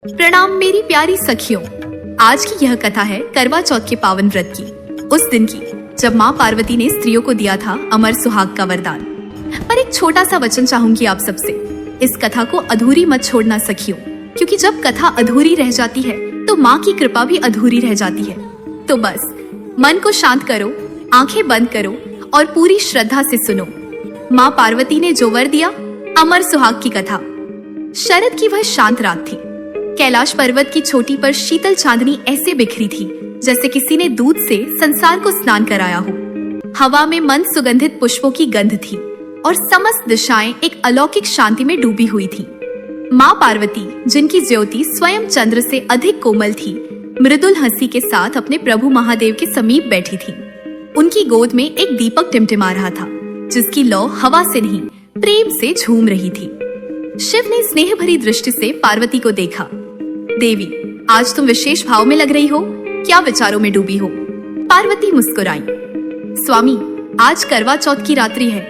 प्रणाम मेरी प्यारी सखियों। आज की यह कथा है करवा चौथ के पावन व्रत की, उस दिन की जब माँ पार्वती ने स्त्रियों को दिया था अमर सुहाग का वरदान। पर एक छोटा सा वचन चाहूंगी आप सबसे, इस कथा को अधूरी मत छोड़ना सखियों, क्योंकि जब कथा अधूरी रह जाती है तो माँ की कृपा भी अधूरी रह जाती है। तो बस मन को शांत करो, आंखें बंद करो और पूरी श्रद्धा से सुनो। माँ पार्वती ने जो वर दिया, अमर सुहाग की कथा। शरद की वह शांत रात थी। कैलाश पर्वत की चोटी पर शीतल चांदनी ऐसे बिखरी थी जैसे किसी ने दूध से संसार को स्नान कराया हो। हवा में मंद सुगंधित पुष्पों की गंध थी और समस्त दिशाएं एक अलौकिक शांति में डूबी हुई थी। माँ पार्वती, जिनकी ज्योति स्वयं चंद्र से अधिक कोमल थी, मृदुल हंसी के साथ अपने प्रभु महादेव के समीप बैठी थी। उनकी गोद में एक दीपक टिमटिमा रहा था, जिसकी लौ हवा से नहीं प्रेम से झूम रही थी। शिव ने स्नेह भरी दृष्टि से पार्वती को देखा। देवी, आज तुम विशेष भाव में लग रही हो, क्या विचारों में डूबी हो? पार्वती मुस्कुराई। स्वामी, आज करवा चौथ की रात्रि है।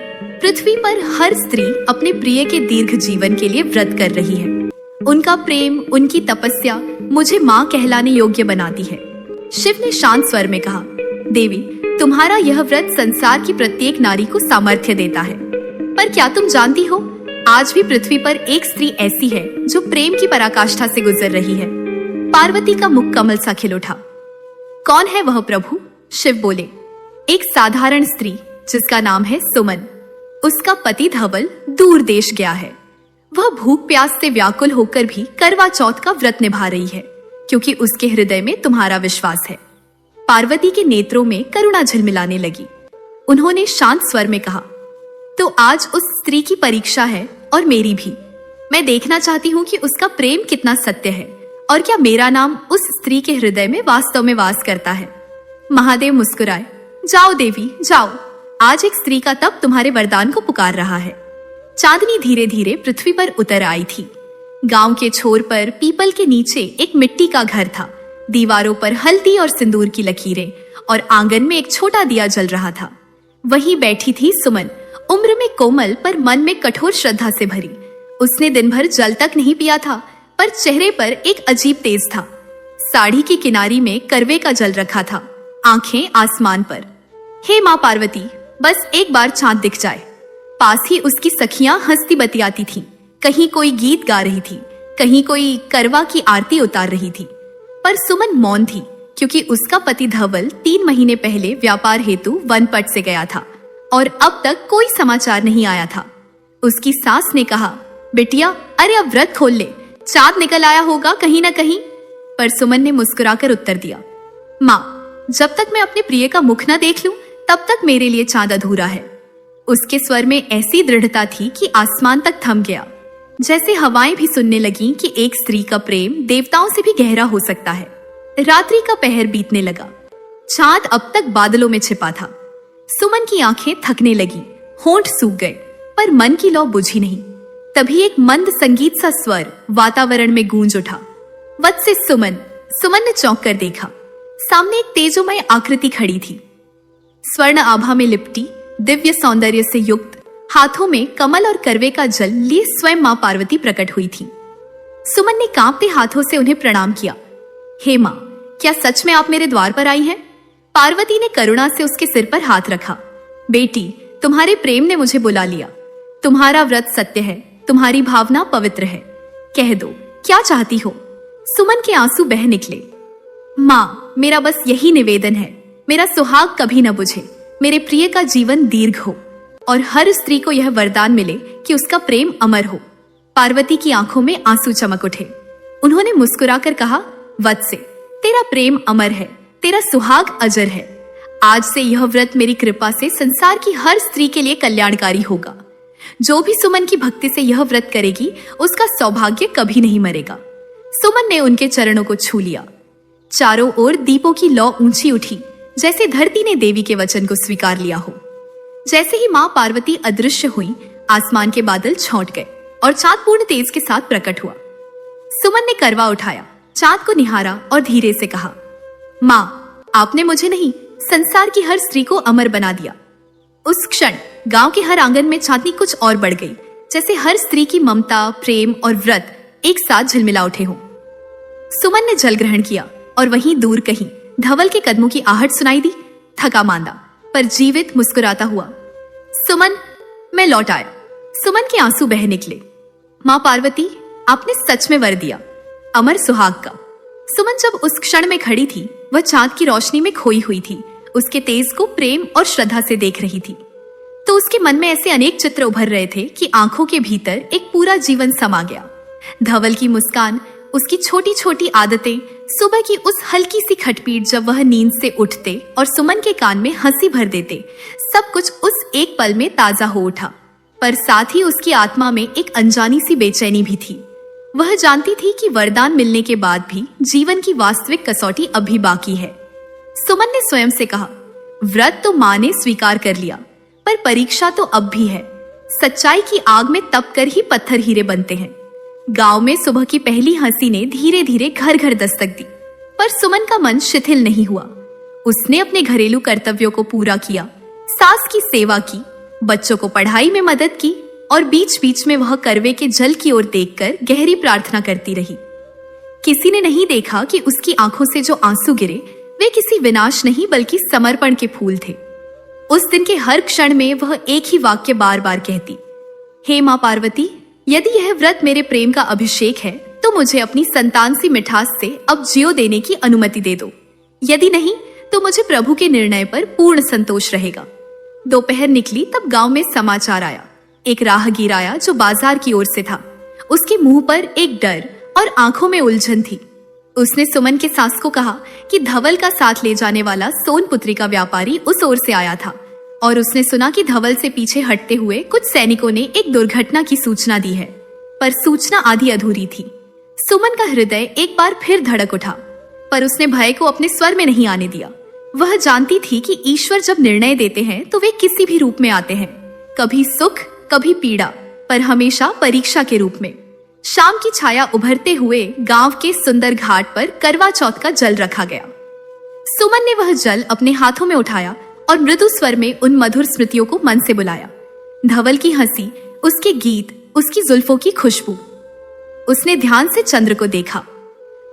पृथ्वी पर हर स्त्री अपने प्रिय के दीर्घ जीवन के लिए व्रत कर रही है। उनका प्रेम, उनकी तपस्या मुझे माँ कहलाने योग्य बनाती है। शिव ने शांत स्वर में कहा, देवी, तुम्हारा यह व्रत संसार की प्रत्येक नारी को सामर्थ्य देता है। पर क्या तुम जानती हो, आज भी पृथ्वी पर एक स्त्री ऐसी है जो प्रेम की पराकाष्ठा से गुजर रही है। पार्वती का मुख कमल सा खिल उठा। कौन है वह प्रभु? शिव बोले, एक साधारण स्त्री जिसका नाम है सुमन। उसका पति धवल दूर देश गया है। वह भूख प्यास से व्याकुल होकर भी करवा चौथ का व्रत निभा रही है, क्योंकि उसके हृदय में तुम्हारा विश्वास है। पार्वती के नेत्रों में करुणा झिलमिलाने लगी। उन्होंने शांत स्वर में कहा, तो आज उस स्त्री की परीक्षा है और मेरी भी। मैं देखना चाहती हूँ कि उसका प्रेम कितना सत्य है और क्या मेरा नाम उस स्त्री के हृदय में वास्तव में वास करता है। महादेव मुस्कुराए। जाओ देवी, जाओ। आज एक स्त्री का तप तुम्हारे वरदान को पुकार रहा है। चांदनी धीरे धीरे पृथ्वी पर उतर आई थी। गांव के छोर पर पीपल के नीचे एक मिट्टी का घर था। दीवारों पर हल्दी और सिंदूर की लकीरें और आंगन में एक छोटा दिया जल रहा था। वहीं बैठी थी सुमन, उम्र में कोमल पर मन में कठोर श्रद्धा से भरी। उसने दिन भर जल तक नहीं पिया था, पर चेहरे पर एक अजीब तेज था। साड़ी की किनारी में करवे का जल रखा था, आंखें आसमान पर। हे माँ पार्वती, बस एक बार चांद दिख जाए। पास ही उसकी सखियां हंसती बतियाती थीं। कहीं कोई गीत गा रही थी, कहीं कोई करवा की आरती उतार रही थी। पर सुमन मौन थी, क्योंकि उसका पति धवल 3 महीने पहले व्यापार हेतु वनपट से गया था और अब तक कोई समाचार नहीं आया था। उसकी सास ने कहा, बिटिया, अरे अब व्रत खोल ले, चांद निकल आया होगा कहीं न कहीं। पर सुमन ने मुस्कुराकर उत्तर दिया, माँ, जब तक मैं अपने प्रिय का मुख न देख लूं, तब तक मेरे लिए चांद अधूरा है। उसके स्वर में ऐसी दृढ़ता थी कि आसमान तक थम गया। जैसे हवाएं भी सुनने लगीं कि एक स्त्री का प्रेम देवताओं से भी गहरा हो सकता है। रात्रि का पहर बीतने लगा। चांद अब तक बादलों में छिपा था। सुमन की आंखें थकने लगी, होंठ सूख गए, पर मन की लौ बुझी नहीं। तभी एक मंद संगीत सा स्वर वातावरण में गूंज उठा, वत्से सुमन। सुमन ने चौंक कर देखा। सामने एक तेजोमय आकृति खड़ी थी, स्वर्ण आभा में लिपटी, दिव्य सौंदर्य से युक्त, हाथों में कमल और करवे का जल लिए स्वयं माँ पार्वती प्रकट हुई थी। सुमन ने कांपते हाथों से उन्हें प्रणाम किया। हे माँ, क्या सच में आप मेरे द्वार पर आई हैं? पार्वती ने करुणा से उसके सिर पर हाथ रखा। बेटी, तुम्हारे प्रेम ने मुझे बुला लिया। तुम्हारा व्रत सत्य है, तुम्हारी भावना पवित्र है। कह दो, क्या चाहती हो? सुमन के आंसू बह निकले। माँ, मेरा बस यही निवेदन है, मेरा सुहाग कभी न बुझे, मेरे प्रिय का जीवन दीर्घ हो और हर स्त्री को यह वरदान मिले कि उसका प्रेम अमर हो। पार्वती की आंखों में आंसू चमक उठे। उन्होंने मुस्कुराकर कहा, वत्से, तेरा प्रेम अमर है, तेरा सुहाग अजर है। आज से यह व्रत मेरी कृपा से संसार की हर स्त्री के लिए कल्याणकारी होगा। जो भी सुमन की भक्ति से यह व्रत करेगी, उसका सौभाग्य कभी नहीं मरेगा। सुमन ने उनके चरणों को छू लिया। चारों ओर दीपों की लौ ऊंची उठी, जैसे धरती ने देवी के वचन को स्वीकार लिया हो। जैसे ही माँ पार्वती अदृश्य हुई, आसमान के बादल छौंट गए और चांद पूर्ण तेज के साथ प्रकट हुआ। सुमन ने करवा उठाया, चांद को निहारा और धीरे से कहा, माँ, आपने मुझे नहीं, संसार की हर स्त्री को अमर बना दिया। उस क्षण गांव के हर आंगन में चांदनी कुछ और बढ़ गई, जैसे हर स्त्री की ममता, प्रेम और व्रत एक साथ झिलमिला उठे हों। सुमन ने जल ग्रहण किया और वहीं दूर कहीं धवल के कदमों की आहट सुनाई दी। थका मांदा पर जीवित मुस्कुराता हुआ सुमन, मैं लौट आया। सुमन के आंसू बह निकले। मां पार्वती, आपने सच में वर दिया, अमर सुहाग का। सुमन जब उस क्षण में खड़ी थी, वह चांद की रोशनी में खोई हुई थी। उसके तेज को प्रेम और श्रद्धा से देख रही थी, तो उसके मन में ऐसे अनेक चित्र उभर रहे थे कि आंखों के भीतर एक पूरा जीवन समा गया। धवल की मुस्कान, उसकी छोटी छोटी आदतें, सुबह की उस हल्की सी खटपीट जब वह नींद से उठते और सुमन के कान में हंसी भर देते, सब कुछ उस एक पल में ताजा हो उठा। पर साथ ही उसकी आत्मा में एक अनजानी सी बेचैनी भी थी। वह जानती थी कि वरदान मिलने के बाद भी जीवन की वास्तविक कसौटी अभी बाकी है। सुमन ने स्वयं से कहा, व्रत तो मां ने स्वीकार कर लिया, पर परीक्षा तो अब भी है। सच्चाई की आग में तप कर ही पत्थर हीरे बनते हैं। गांव में सुबह की पहली हंसी ने धीरे धीरे घर घर दस्तक दी, पर सुमन का मन शिथिल नहीं हुआ। उसने अपने घरेलू कर्तव्यों को पूरा किया, सास की सेवा की, बच्चों को पढ़ाई में मदद की और बीच बीच में वह करवे के जल की ओर देखकर गहरी प्रार्थना करती रही। किसी ने नहीं देखा कि उसकी आंखों से जो आंसू गिरे वे किसी विनाश नहीं बल्कि समर्पण के फूल थे। उस दिन के हर क्षण में वह एक ही वाक्य बार बार कहती, हे मां पार्वती, यदि यह व्रत मेरे प्रेम का अभिषेक है तो मुझे अपनी संतान सी मिठास से अब जियो देने की अनुमति दे दो। यदि नहीं तो मुझे प्रभु के निर्णय पर पूर्ण संतोष रहेगा। दोपहर निकली तब गांव में समाचार आया। एक राहगीर आया जो बाजार की ओर से था। उसके मुंह पर एक डर और आंखों में उलझन थी। उसने सुमन के सास को कहा कि धवल का साथ ले जाने वाला सोनपुत्री का व्यापारी उस ओर से आया था और उसने सुना कि धवल से पीछे हटते हुए कुछ सैनिकों ने एक दुर्घटना की सूचना दी है, पर सूचना आधी अधूरी थी। सुमन का हृदय एक बार फिर धड़क उठा, पर उसने भय को अपने स्वर में नहीं आने दिया। वह जानती थी कि ईश्वर जब निर्णय देते हैं तो वे किसी भी रूप में आते हैं, कभी सुख कभी पीड़ा, पर हमेशा परीक्षा के रूप में। शाम की छाया उभरते हुए गांव के सुंदर घाट पर करवा चौथ का जल रखा गया। सुमन ने वह जल अपने हाथों में उठाया और मृदु स्वर में उन मधुर स्मृतियों को मन से बुलाया। धवल की हंसी, उसके गीत, उसकी जुल्फों की खुशबू। उसने ध्यान से चंद्र को देखा,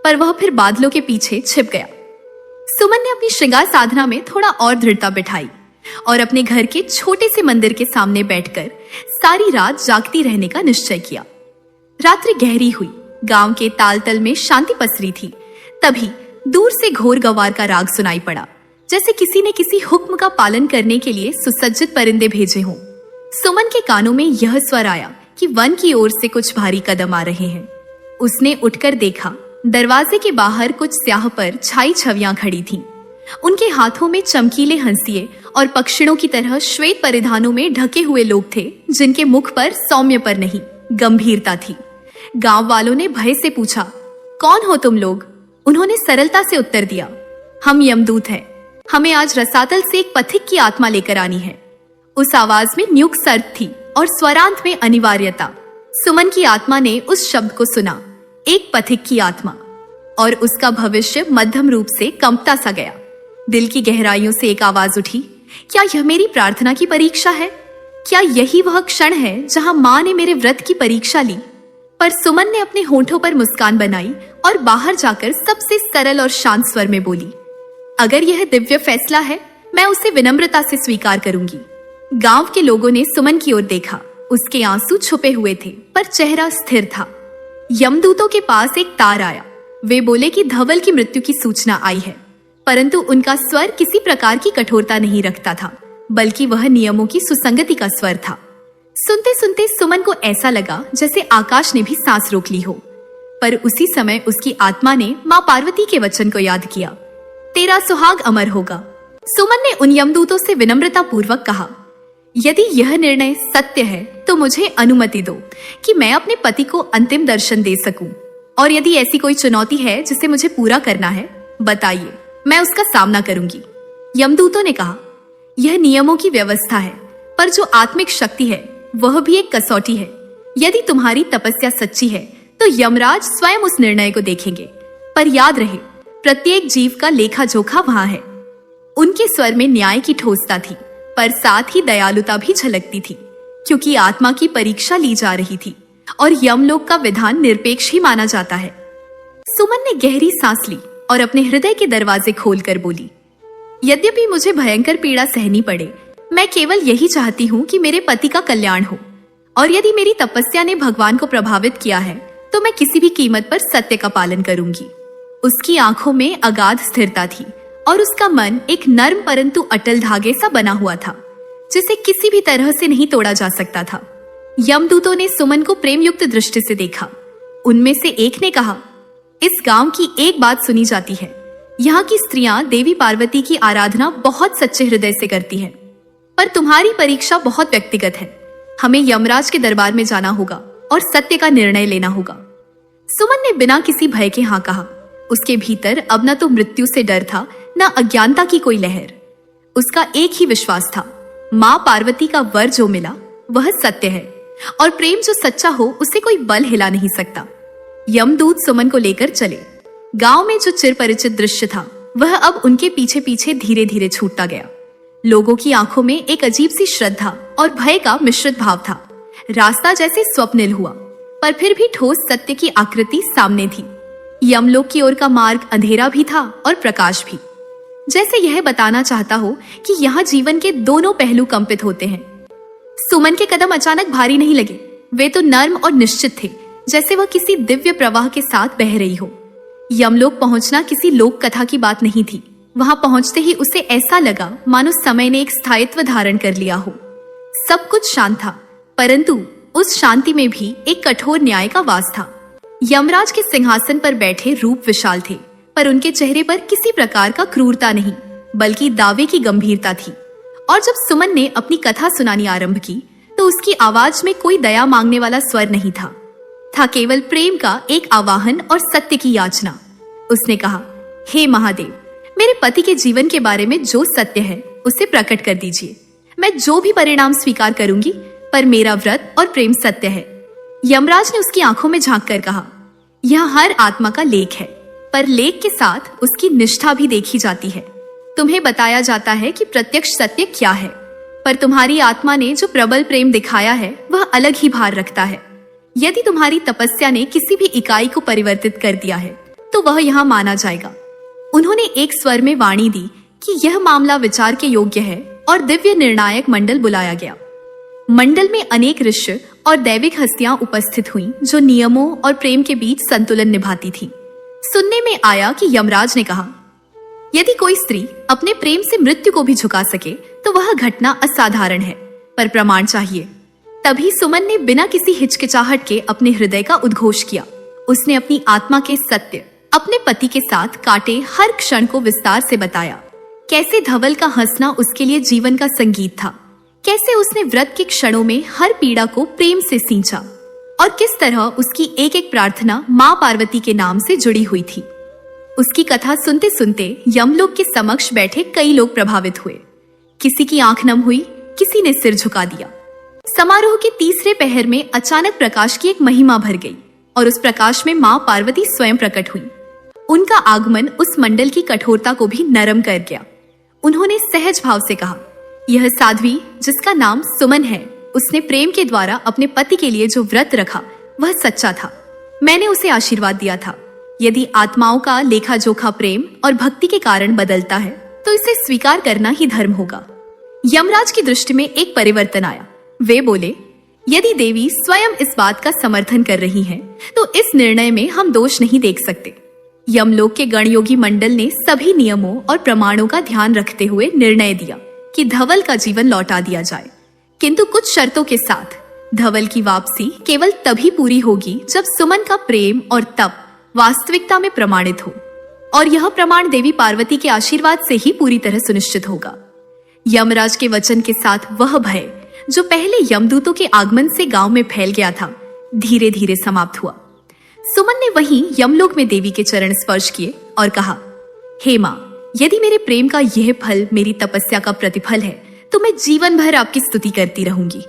पर वह फिर बादलों के पीछे छिप गया। सुमन ने अपनी श्रृंगार साधना में थोड़ा और दृढ़ता बिठाई और अपने घर के छोटे से मंदिर के सामने बैठकर सारी रात जागती रहने का निश्चय किया। रात्रि गहरी हुई, गांव के तालतल में शांति पसरी थी। तभी दूर से घोर गवार का राग सुनाई पड़ा, जैसे किसी ने किसी हुक्म का पालन करने के लिए सुसज्जित परिंदे भेजे हों। सुमन के कानों में यह स्वर आया कि वन की ओर से कुछ भारी कदम आ रहे हैं। उसने उठकर देखा, दरवाजे के बाहर कुछ स्याह पर छाई छवियां खड़ी थीं। उनके हाथों में चमकीले हंसिए और पक्षियों की तरह श्वेत परिधानों में ढके हुए लोग थे, जिनके मुख पर सौम्य पर नहीं गंभीरता थी। गांव वालों ने भय से पूछा, कौन हो तुम लोग? उन्होंने सरलता से उत्तर दिया, हम यमदूत हैं। हमें आज रसातल से एक पथिक की आत्मा लेकर आनी है। उस आवाज में न्युक सर्द थी और स्वरांत में अनिवार्यता। सुमन की आत्मा ने उस शब्द को सुना, एक पथिक की आत्मा, और उसका भविष्य मध्यम रूप से कंपता सा गया। दिल की गहराइयों से एक आवाज उठी, क्या यह मेरी प्रार्थना की परीक्षा है? क्या यही वह क्षण है जहां मां ने मेरे व्रत की परीक्षा ली? पर सुमन ने अपने होठों पर मुस्कान बनाई और बाहर जाकर सबसे सरल और शांत स्वर में बोली, अगर यह दिव्य फैसला है, मैं उसे विनम्रता से स्वीकार करूंगी। गांव के लोगों ने सुमन की ओर देखा। उसके आंसू छुपे हुए थे, पर चेहरा स्थिर था। यमदूतों के पास एक तार आया। वे बोले कि धवल की मृत्यु की सूचना आई है, परंतु उनका स्वर किसी प्रकार की कठोरता नहीं रखता था, बल्कि वह नियमों की सुसंगति का स्वर था। सुनते सुनते सुमन को ऐसा लगा जैसे आकाश ने भी सांस रोक ली हो। पर उसी समय उसकी आत्मा ने मां पार्वती के वचन को याद किया, तेरा सुहाग अमर होगा। सुमन ने उन यमदूतों से विनम्रता पूर्वक कहा, यदि यह निर्णय सत्य है तो मुझे अनुमति दो कि मैं अपने पति को अंतिम दर्शन दे सकूं, और यदि ऐसी कोई चुनौती है जिसे मुझे पूरा करना है, बताइए, मैं उसका सामना करूंगी। यमदूतों ने कहा, यह नियमों की व्यवस्था है, पर जो आत्मिक शक्ति है वह भी एक कसौटी है। यदि तुम्हारी तपस्या सच्ची है तो यमराज स्वयं उस निर्णय को देखेंगे, पर याद रहे, प्रत्येक जीव का लेखा जोखा वहां है। उनके स्वर में न्याय की ठोसता थी, पर साथ ही दयालुता भी झलकती थी, क्योंकि आत्मा की परीक्षा ली जा रही थी और यमलोक का विधान निरपेक्ष ही माना जाता है। सुमन ने गहरी सांस ली और अपने हृदय के दरवाजे खोलकर बोली, यद्यपि मुझे भयंकर पीड़ा सहनी पड़े, मैं केवल यही चाहती हूँ कि मेरे पति का कल्याण हो। और यदि मेरी तपस्या ने भगवान को प्रभावित किया है तो मैं किसी भी कीमत पर सत्य का पालन करूंगी। उसकी आंखों में अगाध स्थिरता थी और उसका मन एक नर्म परंतु अटल धागे सा बना हुआ था, जिसे किसी भी तरह से नहीं तोड़ा जा सकता था। यमदूतों ने सुमन को प्रेम युक्त दृष्टि से देखा। उनमें से एक ने कहा, इस गांव की एक बात सुनी जाती है, यहाँ की स्त्रियां देवी पार्वती की आराधना बहुत सच्चे हृदय से करती हैं। पर तुम्हारी परीक्षा बहुत व्यक्तिगत है। हमें यमराज के दरबार में जाना होगा और सत्य का निर्णय लेना होगा। सुमन ने बिना किसी भय के हाँ कहा। उसके भीतर अब न तो मृत्यु से डर था, न अज्ञानता की कोई लहर। उसका एक ही विश्वास था, माँ पार्वती का वर जो मिला वह सत्य है, और प्रेम जो सच्चा हो उसे कोई बल हिला नहीं सकता। यमदूत सुमन को लेकर चले। गांव में जो चिरपरिचित दृश्य था वह अब उनके पीछे पीछे धीरे धीरे छूटता गया। लोगों की आंखों में एक अजीब सी श्रद्धा और भय का मिश्रित भाव था। रास्ता जैसे स्वप्निल हुआ, पर फिर भी ठोस सत्य की आकृति सामने थी। यमलोक की ओर का मार्ग अंधेरा भी था और प्रकाश भी, जैसे यह बताना चाहता हो कि यहाँ जीवन के दोनों पहलू कंपित होते हैं। सुमन के कदम अचानक भारी नहीं लगे। वे तो नर्म और निश्चित थे, जैसे वह किसी दिव्य प्रवाह के साथ बह रही हो। यमलोक पहुंचना किसी लोक कथा की बात नहीं थी। वहां पहुंचते ही उसे ऐसा लगा मानो समय ने एक स्थायित्व धारण कर लिया हो। सब कुछ शांत था, परंतु उस शांति में भी एक कठोर न्याय का वास था। यमराज के सिंहासन पर बैठे रूप विशाल थे, पर उनके चेहरे पर किसी प्रकार का क्रूरता नहीं, बल्कि दावे की गंभीरता थी। और जब सुमन ने अपनी कथा सुनानी आरंभ की तो उसकी आवाज में कोई दया मांगने वाला स्वर नहीं था केवल प्रेम का एक आवाहन और सत्य की याचना। उसने कहा, हे महादेव, मेरे पति के जीवन के बारे में जो सत्य है उसे प्रकट कर दीजिए। मैं जो भी परिणाम स्वीकार करूंगी, पर मेरा व्रत और प्रेम सत्य है। यमराज ने उसकी आंखों में झांक कर कहा, यह हर आत्मा का लेख है, पर लेख के साथ उसकी निष्ठा भी देखी जाती है। तुम्हें बताया जाता है कि प्रत्यक्ष सत्य क्या है, पर तुम्हारी आत्मा ने जो प्रबल प्रेम दिखाया है वह अलग ही भार रखता है। यदि तुम्हारी तपस्या ने किसी भी इकाई को परिवर्तित कर दिया है तो वह यहाँ माना जाएगा। उन्होंने एक स्वर में वाणी दी कि यह मामला विचार के योग्य है और दिव्य निर्णायक मंडल बुलाया गया। मंडल में अनेक ऋषि और दैविक हस्तियां उपस्थित हुईं, जो नियमों और प्रेम के बीच संतुलन निभाती थीं। सुनने में आया कि यमराज ने कहा, यदि कोई स्त्री अपने प्रेम से मृत्यु को भी झुका सके तो वह घटना असाधारण है, पर प्रमाण चाहिए। तभी सुमन ने बिना किसी हिचकिचाहट के अपने हृदय का उद्घोष किया। उसने अपनी आत्मा के सत्य अपने पति के साथ काटे हर क्षण को विस्तार से बताया। कैसे धवल का हंसना उसके लिए जीवन का संगीत था, कैसे उसने व्रत के क्षणों में हर पीड़ा को प्रेम से सींचा, और किस तरह उसकी एक एक प्रार्थना माँ पार्वती के नाम से जुड़ी हुई थी। उसकी कथा सुनते सुनते यमलोक के समक्ष बैठे कई लोग प्रभावित हुए। किसी की आंख नम हुई, किसी ने सिर झुका दिया। समारोह के तीसरे पहर में अचानक प्रकाश की एक महिमा भर गई और उस प्रकाश में माँ पार्वती स्वयं प्रकट हुई। उनका आगमन उस मंडल की कठोरता को भी नरम कर गया। उन्होंने सहज भाव से कहा, यह साध्वी जिसका नाम सुमन है, उसने प्रेम के द्वारा अपने पति के लिए जो व्रत रखा वह सच्चा था। मैंने उसे आशीर्वाद दिया था। यदि आत्माओं का लेखा जोखा प्रेम और भक्ति के कारण बदलता है तो इसे स्वीकार करना ही धर्म होगा। यमराज की दृष्टि में एक परिवर्तन आया। वे बोले, यदि देवी स्वयं इस बात का समर्थन कर रही हैं, तो इस निर्णय में हम दोष नहीं देख सकते। यमलोक के गणयोगी मंडल ने सभी नियमों और प्रमाणों का ध्यान रखते हुए निर्णय दिया कि धवल का जीवन लौटा दिया जाए, किंतु कुछ शर्तों के साथ। धवल की वापसी केवल तभी पूरी होगी जब सुमन का प्रेम और तप वास्तविकता में प्रमाणित हो, और यह प्रमाण देवी पार्वती के आशीर्वाद से ही पूरी तरह सुनिश्चित होगा। यमराज के वचन के साथ वह भय जो पहले यमदूतों के आगमन से गांव में फैल गया था, धीरे धीरे समाप्त हुआ। सुमन ने वहीं यमलोक में देवी के चरण स्पर्श किए और कहा, हे माँ, यदि मेरे प्रेम का यह फल मेरी तपस्या का प्रतिफल है तो मैं जीवन भर आपकी स्तुति करती रहूंगी।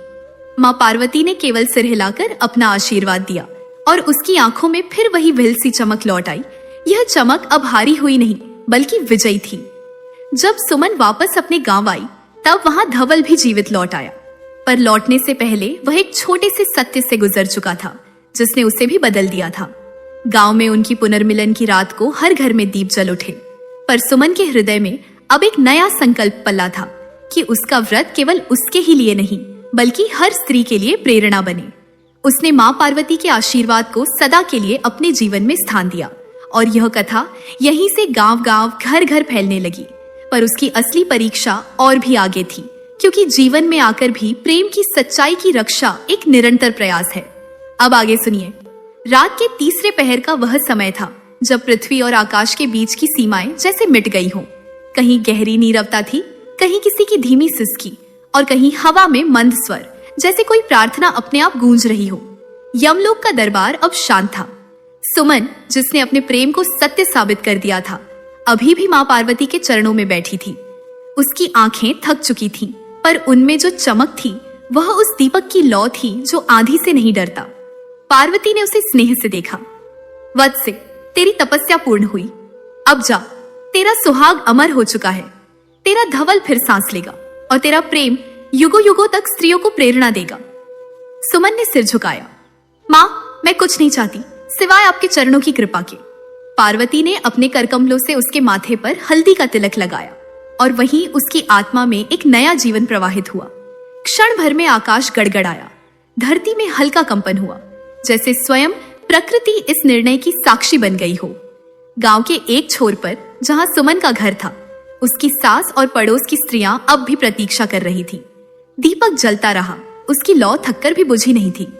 माँ पार्वती ने केवल सिर हिलाकर अपना आशीर्वाद दिया और उसकी आंखों में फिर वही विल सी चमक लौट आई। यह चमक अब हारी हुई नहीं बल्कि विजयी थी। जब सुमन वापस अपने गांव आई तब वहां धवल भी जीवित लौट आया, पर लौटने से पहले वह एक छोटे से सत्य से गुजर चुका था जिसने उसे भी बदल दिया था। गांव में उनकी पुनर्मिलन की रात को हर घर में दीप जल उठे, पर सुमन के हृदय में अब एक नया संकल्प पला था कि उसका व्रत केवल उसके ही लिए नहीं बल्कि हर स्त्री के लिए प्रेरणा बने। उसने मां पार्वती के आशीर्वाद को सदा के लिए अपने जीवन में स्थान दिया और यह कथा यहीं से गांव-गांव, घर-घर फैलने लगी। पर उसकी असली परीक्षा और भी आगे थी, क्योंकि जीवन में आकर भी प्रेम की सच्चाई की रक्षा एक निरंतर प्रयास है। अब आगे सुनिए। रात के तीसरे पहर का वह समय था जब पृथ्वी और आकाश के बीच की सीमाएं जैसे मिट गई हों। कहीं गहरी नीरवता थी, कहीं किसी की धीमी सिसकी और कहीं हवा में मंद स्वर, जैसे कोई प्रार्थना अपने आप गूंज रही हो। यमलोक का दरबार अब शांत था। सुमन, जिसने अपने प्रेम को सत्य साबित कर दिया था, अभी भी मां पार्वती के चरणों में बैठी थी। उसकी आंखें थक चुकी थीं, पर उनमें जो चमक थी वह उस दीपक की लौ थी जो आंधी से नहीं डरता। पार्वती ने उसे स्नेह से देखा। वत्से, तेरी तपस्या पूर्ण हुई। अब जा, तेरा सुहाग अमर हो चुका है। तेरा धवल फिर सांस लेगा और तेरा प्रेम युगों युगों तक स्त्रियों को प्रेरणा देगा। सुमन ने सिर झुकाया। मां, मैं कुछ नहीं चाहती सिवाय आपके चरणों की कृपा के। पार्वती ने अपने करकमलों से उसके माथे पर हल्दी का तिलक लगाया और वहीं उसकी आत्मा में एक नया जीवन प्रवाहित हुआ। क्षण भर में आकाश गड़गड़ाया, धरती में हल्का कंपन हुआ, जैसे स्वयं प्रकृति इस निर्णय की साक्षी बन गई हो। गांव के एक छोर पर, जहां सुमन का घर था, उसकी सास और पड़ोस की स्त्रियां अब भी प्रतीक्षा कर रही थी। दीपक जलता रहा, उसकी लौ थककर भी बुझी नहीं थी।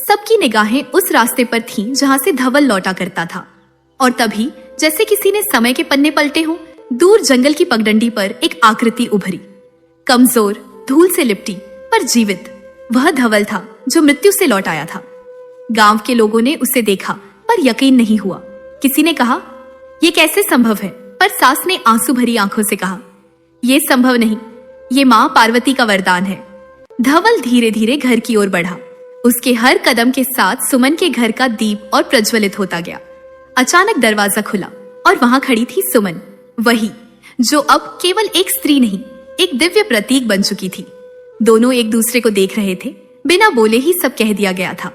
सबकी निगाहें उस रास्ते पर थीं जहां से धवल लौटा करता था। और तभी, जैसे किसी ने समय के पन्ने पलटे हों, दूर जंगल की पगडंडी पर एक आकृति उभरी। कमजोर, धूल से लिपटी, पर जीवित। वह धवल था जो मृत्यु से लौट आया था। गांव के लोगों ने उसे देखा, पर यकीन नहीं हुआ। किसी ने कहा, यह कैसे संभव है? पर सास ने आंसू भरी आंखों से कहा, यह संभव नहीं, ये मां पार्वती का वरदान है। धवल धीरे धीरे घर की ओर बढ़ा। उसके हर कदम के साथ सुमन के घर का दीप और प्रज्वलित होता गया। अचानक दरवाजा खुला और वहां खड़ी थी सुमन, वही जो अब केवल एक स्त्री नहीं, एक दिव्य प्रतीक बन चुकी थी। दोनों एक दूसरे को देख रहे थे। बिना बोले ही सब कह दिया गया था।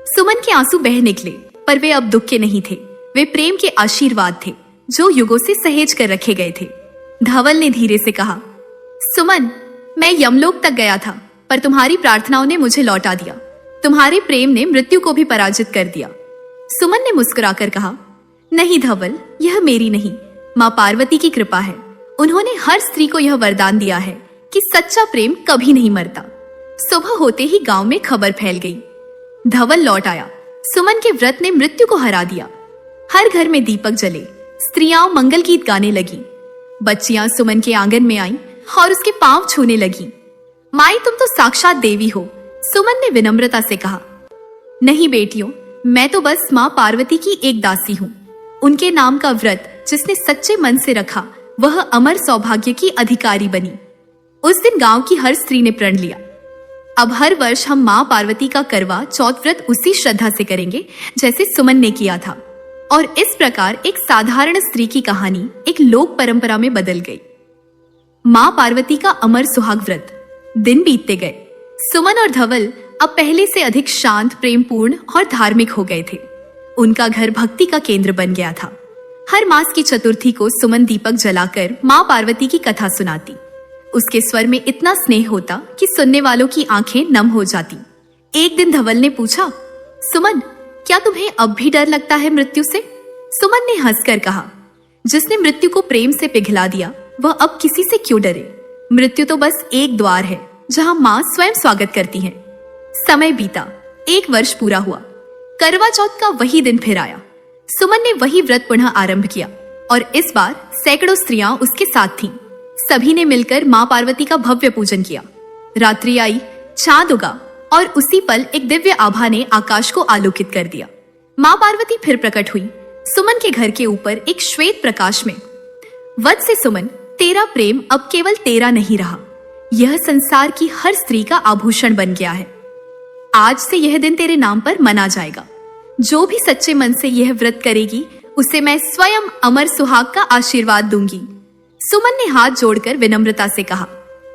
सुमन के आंसू बह निकले, पर वे अब दुख के नहीं थे, वे प्रेम के आशीर्वाद थे जो युगों से सहेज कर रखे गए थे। धवल ने धीरे से कहा, सुमन, मैं यमलोक तक गया था, पर तुम्हारी प्रार्थनाओं ने मुझे लौटा दिया। तुम्हारे प्रेम ने मृत्यु को भी पराजित कर दिया। सुमन ने मुस्कुराकर कहा, नहीं धवल, यह मेरी नहीं, मां पार्वती की कृपा है। उन्होंने हर स्त्री को यह वरदान दिया है कि सच्चा प्रेम कभी नहीं मरता। सुबह होते ही गांव में खबर फैल गई। धवल लौट आया। सुमन के व्रत ने मृत्यु को हरा दिया। हर घर में दीपक जले, स्त्रियां मंगल गीत गाने लगी। बच्चियां सुमन के आंगन में आईं और उसके पांव छूने लगी। माई, तुम तो साक्षात देवी हो, सुमन ने विनम्रता से कहा। नहीं बेटियों, मैं तो बस मां पार्वती की एक दासी हूं। उनके नाम का व्रत जिसने सच्चे मन से रखा, वह अमर सौभाग्य की अधिकारी बनी। उस दिन गांव की हर स्त्री ने प्रण लिया, अब हर वर्ष हम मां पार्वती का करवा चौथ व्रत उसी श्रद्धा से करेंगे जैसे सुमन ने किया था। और इस प्रकार एक साधारण स्त्री की कहानी एक लोक परंपरा में बदल गई। मां पार्वती का अमर सुहाग व्रत। दिन बीतते गए। सुमन और धवल अब पहले से अधिक शांत, प्रेमपूर्ण और धार्मिक हो गए थे। उनका घर भक्ति का केंद्र बन गया था। हर मास की चतुर्थी को सुमन दीपक जलाकर मां पार्वती की कथा सुनाती। उसके स्वर में इतना स्नेह होता कि सुनने वालों की आंखें नम हो जाती। एक दिन धवल ने पूछा, सुमन, क्या तुम्हें अब भी डर लगता है मृत्यु से? सुमन ने हंसकर कहा, जिसने मृत्यु को प्रेम से पिघला दिया, वह अब किसी से क्यों डरे? मृत्यु तो बस एक द्वार है जहां मां स्वयं स्वागत करती हैं। समय बीता, 1 वर्ष पूरा हुआ। करवा चौथ का वही दिन फिर आया। सुमन ने वही व्रत पुनः आरंभ किया और इस बार सैकड़ों स्त्रियां उसके साथ थीं। सभी ने मिलकर मां पार्वती का भव्य पूजन किया। रात्रि आई, चांद उगा और उसी पल एक दिव्य आभा ने आकाश को आलोकित कर दिया। मां पार्वती फिर प्रकट हुई, सुमन के घर के ऊपर एक श्वेत प्रकाश में। वत्स से सुमन, तेरा प्रेम अब केवल तेरा नहीं रहा, यह संसार की हर स्त्री का आभूषण बन गया है। आज से यह दिन तेरे नाम पर मना जाएगा। जो भी सच्चे मन से यह व्रत करेगी, उसे मैं स्वयं अमर सुहाग का आशीर्वाद दूंगी। सुमन ने हाथ जोड़कर विनम्रता से कहा,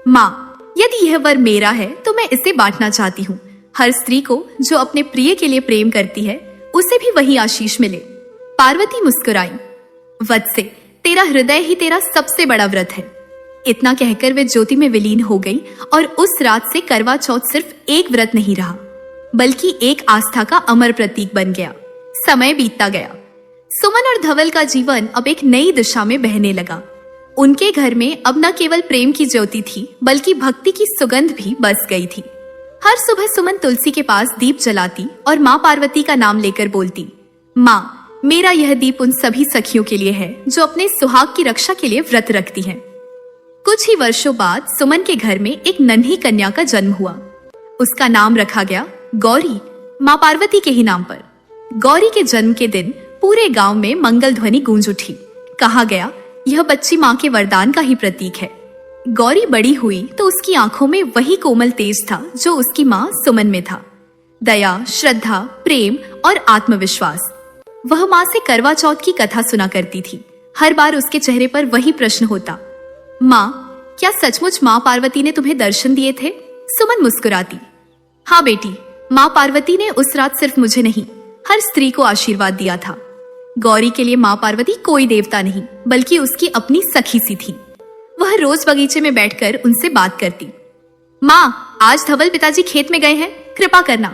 मां, यदि यह वर मेरा है तो मैं इसे बांटना चाहती हूँ। हर स्त्री को जो अपने प्रिय के लिए प्रेम करती है, उसे भी वही आशीष मिले। पार्वती मुस्कुराई। वत्से, तेरा हृदय ही तेरा सबसे बड़ा व्रत है। इतना कहकर वे ज्योति में विलीन हो गई और उस रात से करवा चौथ सिर्फ एक व्रत नहीं रहा, बल्कि एक आस्था का अमर प्रतीक बन गया। समय बीतता गया। सुमन और धवल का जीवन अब एक नई दिशा में बहने लगा। उनके घर में अब न केवल प्रेम की ज्योति थी, बल्कि भक्ति की सुगंध भी बस गई थी। हर सुबह सुमन तुलसी के पास दीप जलाती और माँ पार्वती का नाम लेकर बोलती, माँ, मेरा यह दीप उन सभी सखियों के लिए है जो अपने सुहाग की रक्षा के लिए व्रत रखती हैं। कुछ ही वर्षों बाद सुमन के घर में एक नन्ही कन्या का जन्म हुआ। उसका नाम रखा गया गौरी, माँ पार्वती के ही नाम पर। गौरी के जन्म के दिन पूरे गांव में मंगल ध्वनि गूंज उठी। कहा गया, यह बच्ची माँ के वरदान का ही प्रतीक है। गौरी बड़ी हुई तो उसकी आंखों में वही कोमल तेज था जो उसकी माँ सुमन में था। दया, श्रद्धा, प्रेम और आत्मविश्वास। वह माँ से करवा चौथ की कथा सुना करती थी। हर बार उसके चेहरे पर वही प्रश्न होता, माँ, क्या सचमुच माँ पार्वती ने तुम्हें दर्शन दिए थे? सुमन मुस्कुराती, हाँ बेटी, माँ पार्वती ने उस रात सिर्फ मुझे नहीं, हर स्त्री को आशीर्वाद दिया था। गौरी के लिए माँ पार्वती कोई देवता नहीं, बल्कि उसकी अपनी सखी सी थी। वह रोज बगीचे में बैठकर उनसे बात करती। माँ, आज धवल पिताजी खेत में गए हैं, कृपा करना।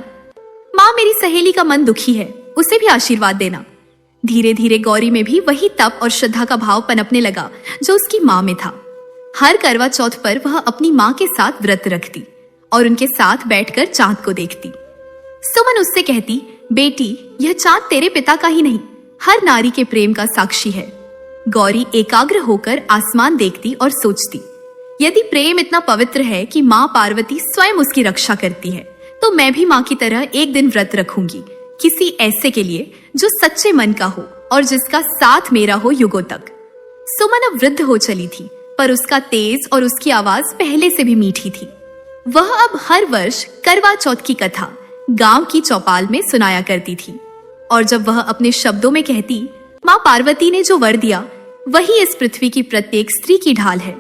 माँ, मेरी सहेली का मन दुखी है, उसे भी आशीर्वाद देना। धीरे धीरे गौरी में भी वही तप और श्रद्धा का भाव पनपने लगा जो उसकी माँ में था। हर करवा चौथ पर वह अपनी माँ के साथ व्रत रखती और उनके साथ बैठकर चांद को देखती। सुमन उससे कहती, बेटी, यह चांद तेरे पिता का ही नहीं, हर नारी के प्रेम का साक्षी है। गौरी एकाग्र होकर आसमान देखती और सोचती, यदि प्रेम इतना पवित्र है कि माँ पार्वती स्वयं उसकी रक्षा करती है, तो मैं भी माँ की तरह एक दिन व्रत रखूंगी, किसी ऐसे के लिए जो सच्चे मन का हो और जिसका साथ मेरा हो युगों तक। सुमन अब वृद्ध हो चली थी, पर उसका तेज और उसकी आवाज पहले से भी मीठी थी। वह अब हर वर्ष करवा चौथ की कथा गांव की चौपाल में सुनाया करती थी, और जब वह अपने शब्दों में कहती, माँ पार्वती ने जो वर दिया वही इस पृथ्वी की प्रत्येक स्त्री की ढाल है,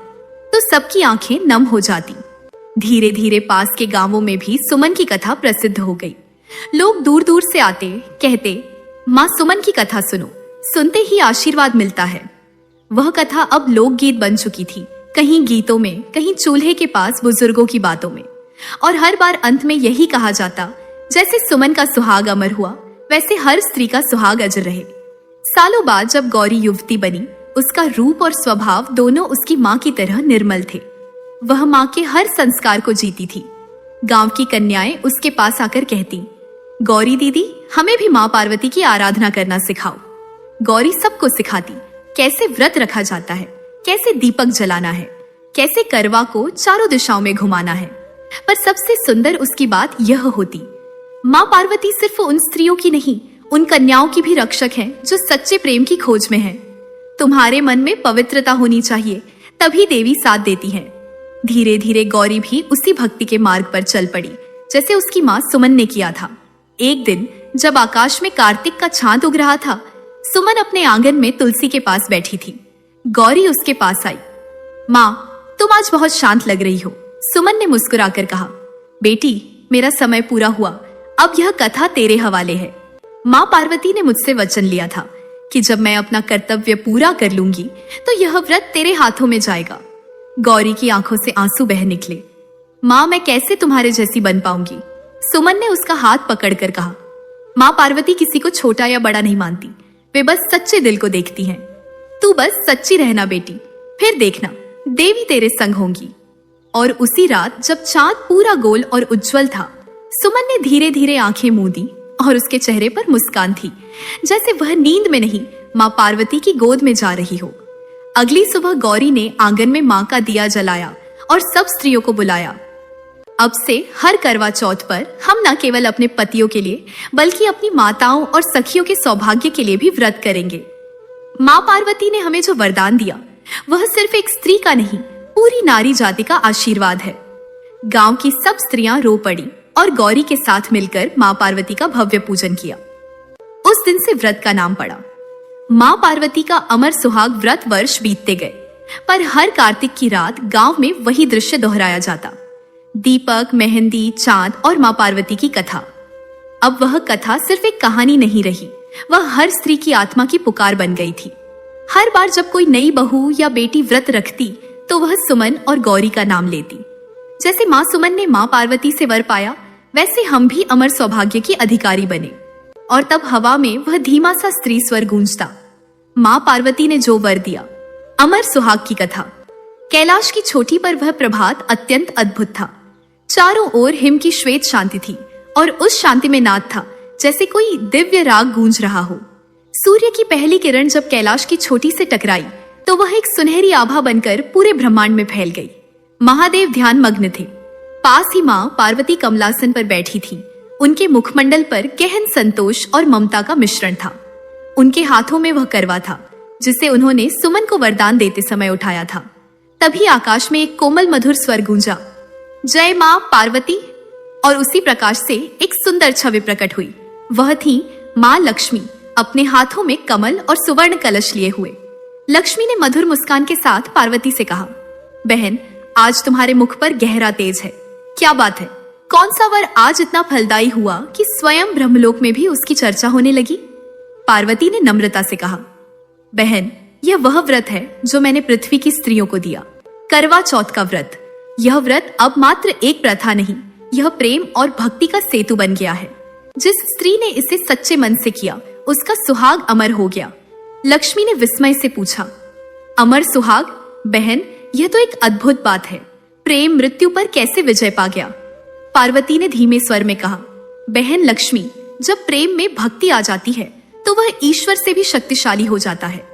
तो सबकी आंखें नम हो जाती। धीरे धीरे पास के गांवों में भी सुमन की कथा प्रसिद्ध हो गई। लोग दूर दूर से आते, कहते, माँ सुमन की कथा सुनो, सुनते ही आशीर्वाद मिलता है। वह कथा अब लोकगीत बन चुकी थी, कहीं गीतों में, कहीं चूल्हे के पास बुजुर्गों की बातों में। और हर बार अंत में यही कहा जाता, जैसे सुमन का सुहाग अमर हुआ, वैसे हर स्त्री का सुहाग अजर रहे। सालों बाद जब गौरी युवती बनी, उसका रूप और स्वभाव दोनों उसकी माँ की तरह निर्मल थे। वह माँ के हर संस्कार को जीती थी। गांव की कन्याएं उसके पास आकर कहती, गौरी दीदी, हमें भी माँ पार्वती की आराधना करना सिखाओ। गौरी सबको सिखाती, कैसे व्रत रखा जाता है, कैसे दीपक जलाना है, कैसे करवा को चारों दिशाओं में घुमाना है। पर सबसे सुंदर उसकी बात यह होती, माँ पार्वती सिर्फ उन स्त्रियों की नहीं, उन कन्याओं की भी रक्षक हैं जो सच्चे प्रेम की खोज में हैं। तुम्हारे मन में पवित्रता होनी चाहिए, तभी देवी साथ देती हैं। धीरे धीरे गौरी भी उसी भक्ति के मार्ग पर चल पड़ी, जैसे उसकी माँ सुमन ने किया था। एक दिन जब आकाश में कार्तिक का चांद उग रहा था, सुमन अपने आंगन में तुलसी के पास बैठी थी। गौरी उसके पास आई। माँ, तुम आज बहुत शांत लग रही हो। सुमन ने मुस्कुराकर कहा, बेटी, मेरा समय पूरा हुआ, अब यह कथा तेरे हवाले है। माँ पार्वती ने मुझसे वचन लिया था कि जब मैं अपना कर्तव्य पूरा कर लूंगी तो यह व्रत तेरे हाथों में जाएगा। गौरी की आंखों से आंसू बह निकले। माँ, मैं कैसे तुम्हारे जैसी बन पाऊंगी? सुमन ने उसका हाथ पकड़कर कहा, माँ पार्वती किसी को छोटा या बड़ा नहीं मानती, वे बस सच्चे दिल को देखती हैं। तू बस सच्ची रहना बेटी, फिर देखना देवी तेरे संग होंगी। और उसी रात जब चांद पूरा गोल और उज्जवल था, सुमन ने धीरे धीरे आंखें मूंदी और उसके चेहरे पर मुस्कान थी, जैसे वह नींद में नहीं, माँ पार्वती की गोद में जा रही हो। अगली सुबह गौरी ने आंगन में माँ का दिया जलाया और सब स्त्रियों को बुलाया। अब से हर करवा चौथ पर हम न केवल अपने पतियों के लिए, बल्कि अपनी माताओं और सखियों के सौभाग्य के लिए भी व्रत करेंगे। माँ पार्वती ने हमें जो वरदान दिया, वह सिर्फ एक स्त्री का नहीं, पूरी नारी जाति का आशीर्वाद है। गांव की सब स्त्रियां रो पड़ी और गौरी के साथ मिलकर माँ पार्वती का भव्य पूजन किया। उस दिन से व्रत का नाम पड़ा। माँ पार्वती का अमर सुहाग व्रत वर्ष बीतते गए, पर हर कार्तिक की रात गांव में वही दृश्य दोहराया जाता। दीपक, मेहंदी, चांद और माँ पार्वती की कथा। अब वह कथा सिर्फ एक कहानी नहीं रही, वह हर स्त्री की आत्मा की पुकार बन गई थी। हर बार जब कोई नई बहू या बेटी व्रत रखती तो वह सुमन और गौरी का नाम लेती। जैसे माँ सुमन ने माँ पार्वती से वर पाया, वैसे हम भी अमर सौभाग्य की अधिकारी बने। और तब हवा में वह धीमा सा स्त्री स्वर गूंजता, माँ पार्वती ने जो वर दिया। अमर सुहाग की कथा। कैलाश की चोटी पर वह प्रभात अत्यंत अद्भुत था। चारों ओर हिम की श्वेत शांति थी और उस शांति में नाद था जैसे कोई दिव्य राग गूंज रहा हो। सूर्य की पहली किरण जब कैलाश की चोटी से टकराई तो वह एक सुनहरी आभा बनकर पूरे ब्रह्मांड में फैल गई। महादेव ध्यान मग्न थे। पास ही माँ पार्वती कमलासन पर बैठी थी। उनके मुखमंडल पर गहन संतोष और ममता का मिश्रण था। उनके हाथों में वह करवा था जिसे उन्होंने सुमन को वरदान देते समय उठाया था। तभी आकाश में एक कोमल मधुर स्वर गूंजा, जय माँ पार्वती। और उसी प्रकाश से एक सुंदर छवि प्रकट हुई। वह थी माँ लक्ष्मी, अपने हाथों में कमल और सुवर्ण कलश लिए हुए। लक्ष्मी ने मधुर मुस्कान के साथ पार्वती से कहा, बहन, आज तुम्हारे मुख पर गहरा तेज है। क्या बात है? कौन सा वर आज इतना फलदायी हुआ कि स्वयं ब्रह्मलोक में भी उसकी चर्चा होने लगी? पार्वती ने नम्रता से कहा, बहन, यह वह व्रत है जो मैंने पृथ्वी की स्त्रियों को दिया, करवा चौथ का व्रत। यह व्रत अब मात्र एक प्रथा नहीं, यह प्रेम और भक्ति का सेतु बन गया है। जिस स्त्री ने इसे सच्चे मन से किया उसका सुहाग अमर हो गया। लक्ष्मी ने विस्मय से पूछा, अमर सुहाग? बहन, यह तो एक अद्भुत बात है। प्रेम मृत्यु पर कैसे विजय पा गया? पार्वती ने धीमे स्वर में कहा, बहन लक्ष्मी, जब प्रेम में भक्ति आ जाती है तो वह ईश्वर से भी शक्तिशाली हो जाता है।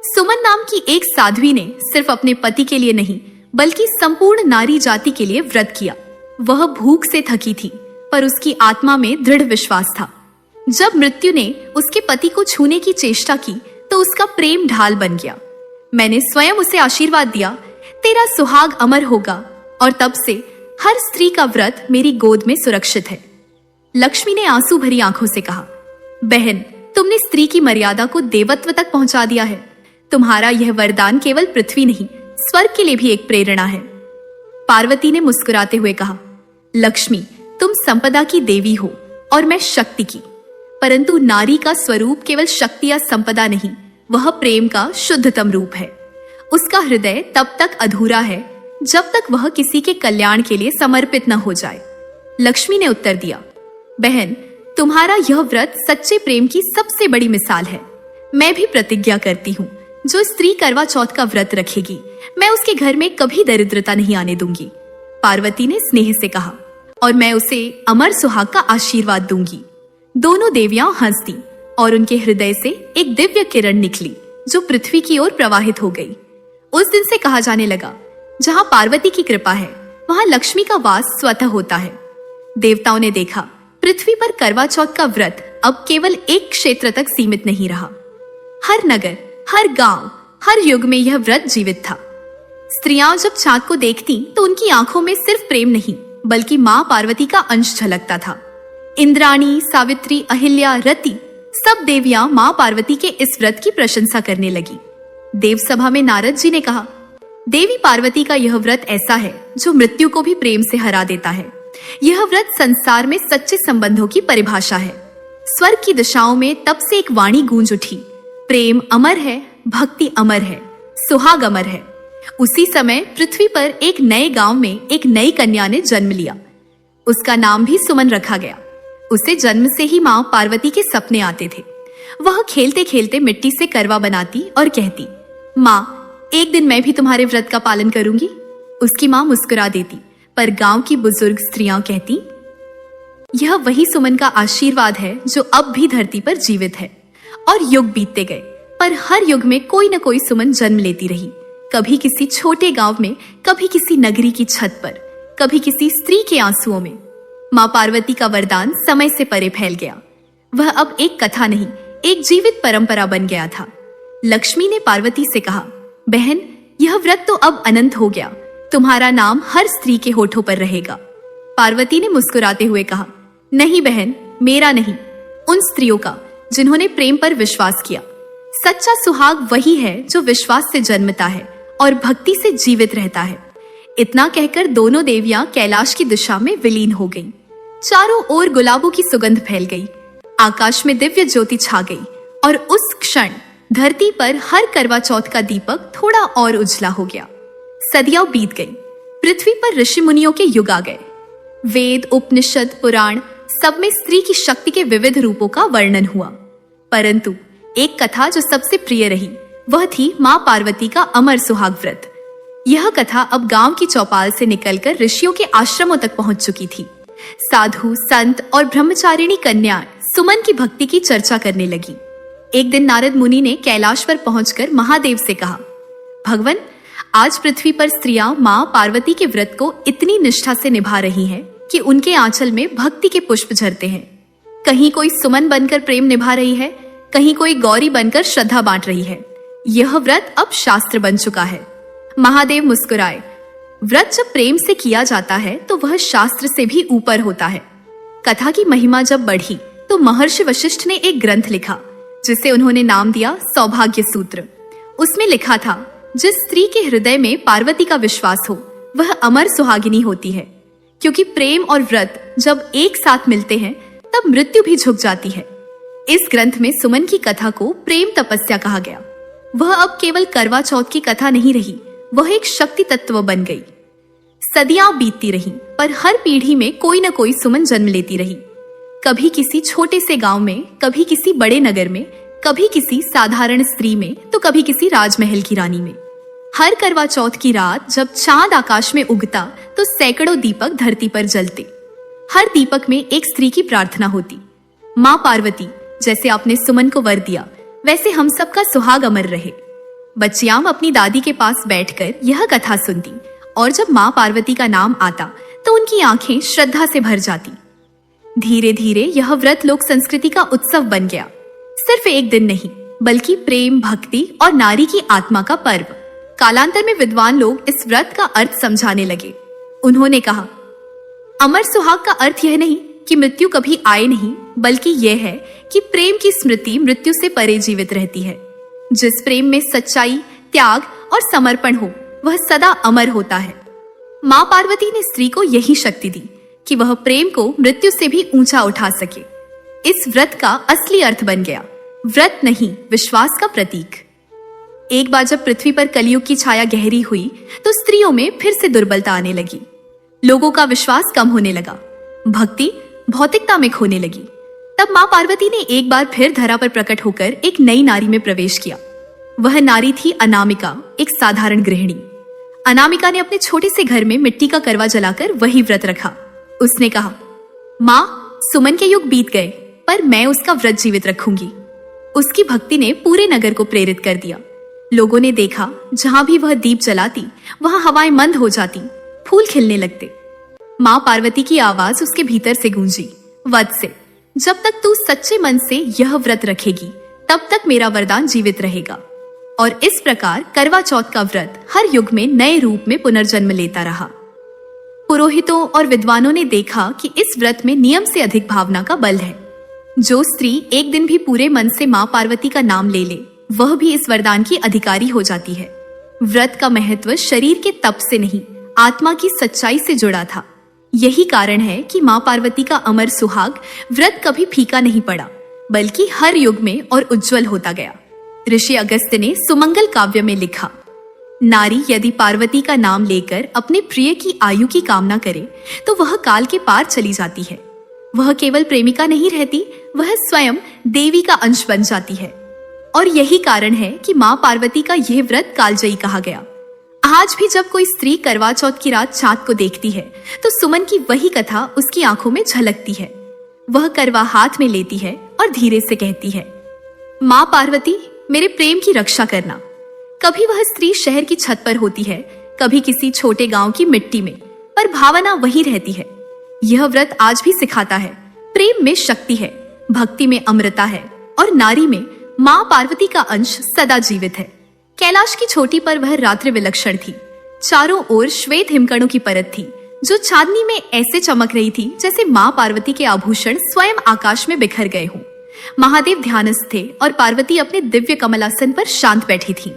सुमन नाम की एक साध्वी ने सिर्फ अपने पति के लिए नहीं बल्कि संपूर्ण नारी जाति के लिए व्रत किया। वह भूख से थकी थी पर उसकी आत्मा में दृढ़ विश्वास था। जब मृत्यु ने उसके पति को छूने की चेष्टा की तो उसका प्रेम ढाल बन गया। मैंने स्वयं उसे आशीर्वाद दिया, तेरा सुहाग अमर होगा, और तब से हर स्त्री का व्रत मेरी गोद में सुरक्षित है। लक्ष्मी ने आंसू भरी आंखों से कहा, बहन, तुमने स्त्री की मर्यादा को देवत्व तक पहुंचा दिया है। तुम्हारा यह वरदान केवल पृथ्वी नहीं, स्वर्ग के लिए भी एक प्रेरणा है। पार्वती ने मुस्कुराते हुए कहा, लक्ष्मी, तुम संपदा की देवी हो और मैं शक्ति की, परंतु नारी का स्वरूप केवल शक्ति या संपदा नहीं, वह प्रेम का शुद्धतम रूप है। उसका हृदय तब तक अधूरा है जब तक वह किसी के कल्याण के लिए समर्पित न हो जाए। लक्ष्मी ने उत्तर दिया, बहन, तुम्हारा यह व्रत सच्चे प्रेम की सबसे बड़ी मिसाल है। मैं भी प्रतिज्ञा करती हूँ, जो स्त्री करवा चौथ का व्रत रखेगी, मैं उसके घर में कभी दरिद्रता नहीं आने दूंगी। पार्वती ने स्नेह से कहा, और मैं उसे अमर सुहाग का आशीर्वाद दूंगी। दोनों देवियां हंस दी और उनके हृदय से एक दिव्य किरण निकली जो पृथ्वी की ओर प्रवाहित हो गई। उस दिन से कहा जाने लगा, जहां पार्वती की कृपा है वहां लक्ष्मी का वास स्वतः होता है। देवताओं ने देखा, पृथ्वी पर करवा चौथ का व्रत अब केवल एक क्षेत्र तक सीमित नहीं रहा। हर नगर, हर गांव, हर युग में यह व्रत जीवित था। स्त्रियां जब चांद को देखती तो उनकी आंखों में सिर्फ प्रेम नहीं बल्कि मां पार्वती का अंश झलकता था। इंद्राणी, सावित्री, अहिल्या, रति, सब देवियां मां पार्वती के इस व्रत की प्रशंसा करने लगी। देव सभा में नारद जी ने कहा, देवी पार्वती का यह व्रत ऐसा है जो मृत्यु को भी प्रेम से हरा देता है। यह व्रत संसार में सच्चे संबंधों की परिभाषा है। स्वर्ग की दिशाओं में तब से एक वाणी गूंज उठी, प्रेम अमर है, भक्ति अमर है, सुहाग अमर है। उसी समय पृथ्वी पर एक नए गांव में एक नई कन्या ने जन्म लिया। उसका नाम भी सुमन रखा गया। उसे जन्म से ही मां पार्वती के सपने आते थे। वह खेलते खेलते मिट्टी से करवा बनाती और कहती, मां, एक दिन मैं भी तुम्हारे व्रत का पालन करूंगी। उसकी मां मुस्कुरा देती, पर गांव की बुजुर्ग स्त्रियां कहती, यह वही सुमन का आशीर्वाद है जो अब भी धरती पर जीवित है। और युग बीतते गए, पर हर युग में कोई न कोई सुमन जन्म लेती रही। कभी किसी छोटे गांव में, कभी किसी नगरी की छत पर, कभी किसी स्त्री के आंसुओं में। मां पार्वती का वरदान समय से परे फैल गया। वह अब एक कथा नहीं, एक जीवित परंपरा बन गया था। लक्ष्मी ने पार्वती से कहा, बहन, यह व्रत तो अब अनंत हो गया। तुम्हारा नाम हर स्त्री के होठों पर रहेगा। पार्वती ने मुस्कुराते हुए कहा, नहीं बहन, मेरा नहीं, उन स्त्रियों का जिन्होंने प्रेम पर विश्वास किया। सच्चा सुहाग वही है जो विश्वास से जन्मता है और भक्ति से जीवित रहता है। इतना कहकर दोनों देवियां कैलाश की दिशा में विलीन हो गईं। चारों ओर गुलाबों की सुगंध फैल गई, आकाश में दिव्य ज्योति छा गई और उस क्षण धरती पर हर करवा चौथ का दीपक थोड़ा और उजला हो गया। सदियां बीत गई, पृथ्वी पर ऋषि मुनियों के युग आ गए। वेद, उपनिषद, पुराण सब में स्त्री की शक्ति के विविध रूपों का वर्णन हुआ, परंतु एक कथा जो सबसे प्रिय रही वह थी मां पार्वती का अमर सुहाग व्रत। यह कथा अब गांव की चौपाल से निकलकर ऋषियों के आश्रमों तक पहुंच चुकी थी। साधु, संत और ब्रह्मचारिणी कन्या सुमन की भक्ति की चर्चा करने लगी। एक दिन नारद मुनि ने कैलाश पर पहुंचकर महादेव से कहा, भगवन, आज पृथ्वी पर स्त्रियां मां पार्वती के व्रत को इतनी निष्ठा से निभा रही हैं कि उनके आंचल में भक्ति के पुष्प झरते हैं। कहीं कोई सुमन बनकर प्रेम निभा रही है, कहीं कोई गौरी बनकर श्रद्धा बांट रही है। यह व्रत अब शास्त्र बन चुका है। महादेव मुस्कुराए। व्रत जब प्रेम से किया जाता है तो वह शास्त्र से भी ऊपर होता है। कथा की महिमा जब बढ़ी तो महर्षि वशिष्ठ ने एक ग्रंथ लिखा जिसे उन्होंने नाम दिया सौभाग्य सूत्र। उसमें लिखा था, जिस स्त्री के हृदय में पार्वती का विश्वास हो वह अमर सुहागिनी होती है, क्योंकि प्रेम और व्रत जब एक साथ मिलते हैं तब मृत्यु भी झुक जाती है। इस ग्रंथ में सुमन की कथा को प्रेम तपस्या कहा गया। वह अब केवल करवा चौथ की कथा नहीं रही, वह एक शक्ति तत्व बन गई। सदियां बीतती रहीं, पर हर पीढ़ी में कोई न कोई सुमन जन्म लेती रही। कभी किसी छोटे से गांव में, कभी किसी बड़े नगर में, कभी किसी साधारण स्त्री में, तो कभी किसी राजमहल की रानी में। हर करवा चौथ की रात जब चांद आकाश में उगता तो सैकड़ों दीपक धरती पर जलते। हर दीपक में एक स्त्री की प्रार्थना होती, मां पार्वती, जैसे आपने सुमन को वर दिया वैसे हम सबका सुहाग अमर रहे। बच्चियां अपनी दादी के पास बैठकर यह कथा सुनती और जब मां पार्वती का नाम आता तो उनकी आंखें श्रद्धा से भर जाती। धीरे धीरे यह व्रत लोक संस्कृति का उत्सव बन गया। सिर्फ एक दिन नहीं, बल्कि प्रेम, भक्ति और नारी की आत्मा का पर्व। कालांतर में विद्वान लोग इस व्रत का अर्थ समझाने लगे। उन्होंने कहा, अमर सुहाग का अर्थ यह नहीं कि मृत्यु कभी आए नहीं, बल्कि यह है कि प्रेम की स्मृति मृत्यु से परे जीवित रहती है। जिस प्रेम में सच्चाई, त्याग और समर्पण हो वह सदा अमर होता है। मां पार्वती ने स्त्री को यही शक्ति दी कि वह प्रेम को मृत्यु से भी ऊंचा उठा सके। इस व्रत का असली अर्थ बन गया, व्रत नहीं, विश्वास का प्रतीक। एक बार जब पृथ्वी पर कलयुग की छाया गहरी हुई तो स्त्रियों में फिर से दुर्बलता आने लगी। लोगों का विश्वास कम होने लगा, भक्ति भौतिकता में खोने लगी। तब मां पार्वती ने एक बार फिर धरा पर प्रकट होकर एक नई नारी में प्रवेश किया। वह नारी थी अनामिका, एक साधारण गृहिणी। अनामिका ने अपने छोटे से घर में मिट्टी का करवा जलाकर वही व्रत रखा। उसने कहा, मां, सुमन के युग बीत गए, पर मैं उसका व्रत जीवित रखूंगी। उसकी भक्ति ने पूरे नगर को प्रेरित कर दिया। लोगों ने देखा, जहां भी वह दीप जलाती वहां हवाएं मंद हो जाती, फूल खिलने लगते। मां पार्वती की आवाज उसके भीतर से गूंजी, वत्स, जब तक तू सच्चे मन से यह व्रत रखेगी तब तक मेरा वरदान जीवित रहेगा। और इस प्रकार करवा चौथ का व्रत हर युग में नए रूप में पुनर्जन्म लेता रहा। पुरोहितों और विद्वानों ने देखा कि इस व्रत में नियम से अधिक भावना का बल है। जो स्त्री एक दिन भी पूरे मन से मां पार्वती का नाम ले ले वह भी इस वरदान की अधिकारी हो जाती है। व्रत का महत्व शरीर के तप से नहीं, आत्मा की सच्चाई से जुड़ा था। यही कारण है कि मां पार्वती का अमर सुहाग व्रत कभी फीका नहीं पड़ा, बल्कि हर युग में और उज्जवल होता गया। ऋषि अगस्त्य ने सुमंगल काव्य में लिखा, नारी यदि पार्वती का नाम लेकर अपने प्रिय की आयु की कामना करे तो वह काल के पार चली जाती है। वह केवल प्रेमिका नहीं रहती, वह स्वयं देवी का अंश बन जाती है। और यही कारण है कि मां पार्वती का यह व्रत कालजयी कहा गया। आज भी जब कोई स्त्री करवा चौथ की रात चांद को देखती है तो सुमन की वही कथा उसकी आंखों में झलकती है। वह करवा हाथ में लेती है और धीरे से कहती है, मां पार्वती, मेरे प्रेम की रक्षा करना। कभी वह स्त्री शहर की छत पर होती है, कभी किसी छोटे गांव की मिट्टी में, पर भावना वही रहती है। यह व्रत आज भी सिखाता है, प्रेम में शक्ति है, भक्ति में अमृता है और नारी में मां पार्वती का अंश सदा जीवित है। कैलाश की चोटी पर वह रात्रि विलक्षण थी। चारों ओर श्वेत हिमकणों की परत थी जो चांदनी में ऐसे चमक रही थी जैसे मां पार्वती के आभूषण स्वयं आकाश में बिखर गए हों। महादेव ध्यानस्थ थे और पार्वती अपने दिव्य कमलासन पर शांत बैठी थी।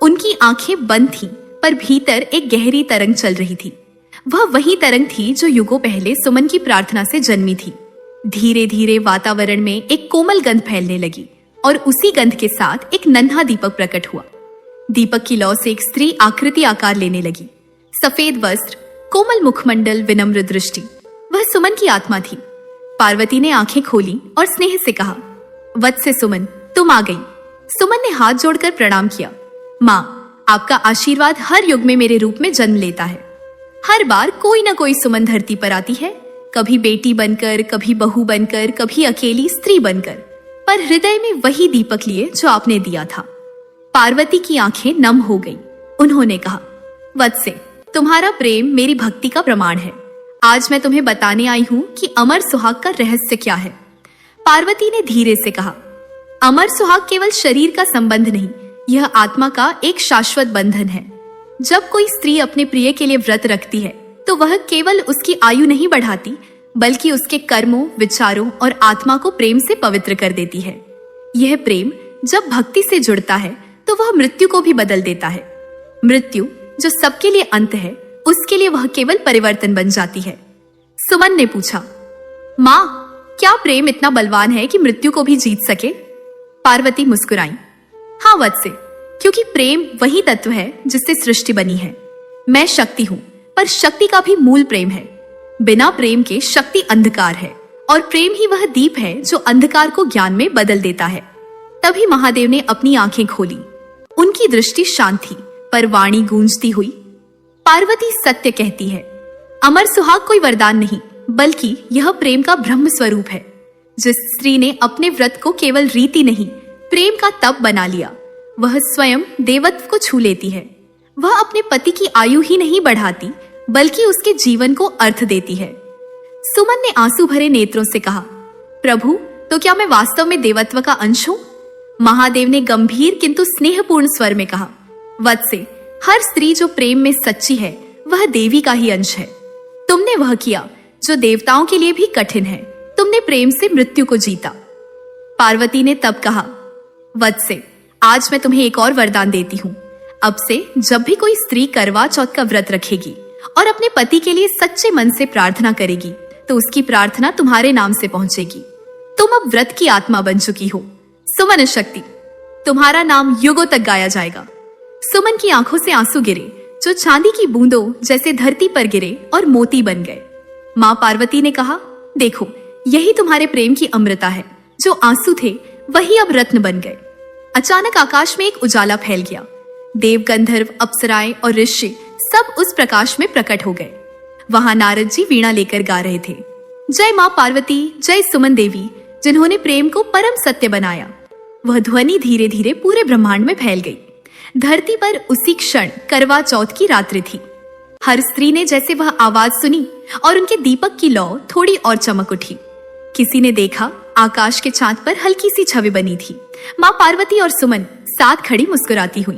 उनकी आंखें बंद थीं, पर भीतर एक गहरी तरंग चल रही थी। वह वही तरंग थी जो युगों पहले सुमन की प्रार्थना से जन्मी थी। धीरे धीरे वातावरण में एक कोमल गंध फैलने लगी और उसी गंध के साथ एक नन्हा दीपक प्रकट हुआ। दीपक की लौ से एक स्त्री आकृति आकार लेने लगी। सफेद वस्त्र, कोमल मुखमंडल, विनम्र दृष्टि, वह सुमन की आत्मा थी। पार्वती ने आंखें खोली और स्नेह से कहा, वत्से सुमन, तुम आ गई। सुमन ने हाथ जोड़कर प्रणाम किया। माँ, आपका आशीर्वाद हर युग में मेरे रूप में जन्म लेता है। हर बार कोई ना कोई सुमन धरती पर आती है, कभी बेटी बनकर, कभी बहू बनकर, कभी अकेली स्त्री बनकर, पर हृदय में वही दीपक लिए जो आपने दिया था। पार्वती की आंखें नम हो गई। उन्होंने कहा, वत्से, तुम्हारा प्रेम मेरी भक्ति का प्रमाण है। आज मैं तुम्हें बताने आई हूं कि अमर सुहाग का रहस्य क्या है। पार्वती ने धीरे से कहा, अमर सुहाग केवल शरीर का संबंध नहीं, यह आत्मा का एक शाश्वत बंधन है। जब कोई स्त्री अपने प्रिय के लिए व्रत रखती है तो वह केवल उसकी आयु नहीं बढ़ाती, बल्कि उसके कर्मों, विचारों और आत्मा को प्रेम से पवित्र कर देती है। यह प्रेम जब भक्ति से जुड़ता है तो वह मृत्यु को भी बदल देता है। मृत्यु जो सबके लिए अंत है, उसके लिए वह केवल परिवर्तन बन जाती है। सुमन ने पूछा, माँ, क्या प्रेम इतना बलवान है कि मृत्यु को भी जीत सके? पार्वती मुस्कुराई। हाँ वत्से, क्योंकि प्रेम वही तत्व है जिससे सृष्टि बनी है। मैं शक्ति हूँ, पर शक्ति का भी मूल प्रेम है। बिना प्रेम के शक्ति अंधकार है और प्रेम ही वह दीप है जो अंधकार को ज्ञान में बदल देता है। तभी महादेव ने अपनी आंखें खोली। उनकी दृष्टि शांत थी, पर वाणी गूंजती हुई, पार्वती सत्य कहती है। अमर सुहाग कोई वरदान नहीं, बल्कि यह प्रेम का ब्रह्म स्वरूप है। जिस स्त्री ने अपने व्रत को केवल रीति नहीं, प्रेम का तप बना लिया, वह स्वयं देवत्व को छू लेती है। वह अपने पति की आयु ही नहीं बढ़ाती, बल्कि उसके जीवन को अर्थ देती है। सुमन ने आंसू भरे नेत्रों से कहा, प्रभु, तो क्या मैं वास्तव में देवत्व का अंश हूं? महादेव ने गंभीर किंतु स्नेहपूर्ण स्वर में कहा, वत्से, हर स्त्री जो प्रेम में सच्ची है वह देवी का ही अंश है। तुमने वह किया जो देवताओं के लिए भी कठिन है। तुमने प्रेम से मृत्यु को जीता। पार्वती ने तब कहा, वत्से, आज मैं तुम्हें एक और वरदान देती हूँ। अब से जब भी कोई स्त्री करवा चौथ का व्रत रखेगी और अपने पति के लिए सच्चे मन से प्रार्थना करेगी, तो उसकी प्रार्थना तुम्हारे नाम से पहुंचेगी। तुम अब व्रत की आत्मा बन चुकी हो। सुमन शक्ति, तुम्हारा नाम युगों तक गाया जाएगा। सुमन की आंखों से आंसू गिरे जो चांदी की बूंदों जैसे धरती पर गिरे और मोती बन गए। माँ पार्वती ने कहा, देखो, यही तुम्हारे प्रेम की अमृता है। जो आंसू थे वही अब रत्न बन गए। अचानक आकाश में एक उजाला फैल गया। देव, गंधर्व, अप्सराएं और ऋषि सब उस प्रकाश में प्रकट हो गए। वहां नारद जी वीणा लेकर गा रहे थे, जय माँ पार्वती, जय सुमन देवी, जिन्होंने प्रेम को परम सत्य बनाया। वह ध्वनि धीरे धीरे पूरे ब्रह्मांड में फैल गई। धरती पर उसी क्षण करवा चौथ की रात्रि थी। हर स्त्री ने जैसे वह आवाज सुनी और उनके दीपक की लौ थोड़ी और चमक उठी। किसी ने देखा, आकाश के चांद पर हल्की सी छवि बनी थी। माँ पार्वती और सुमन साथ खड़ी मुस्कुराती हुई।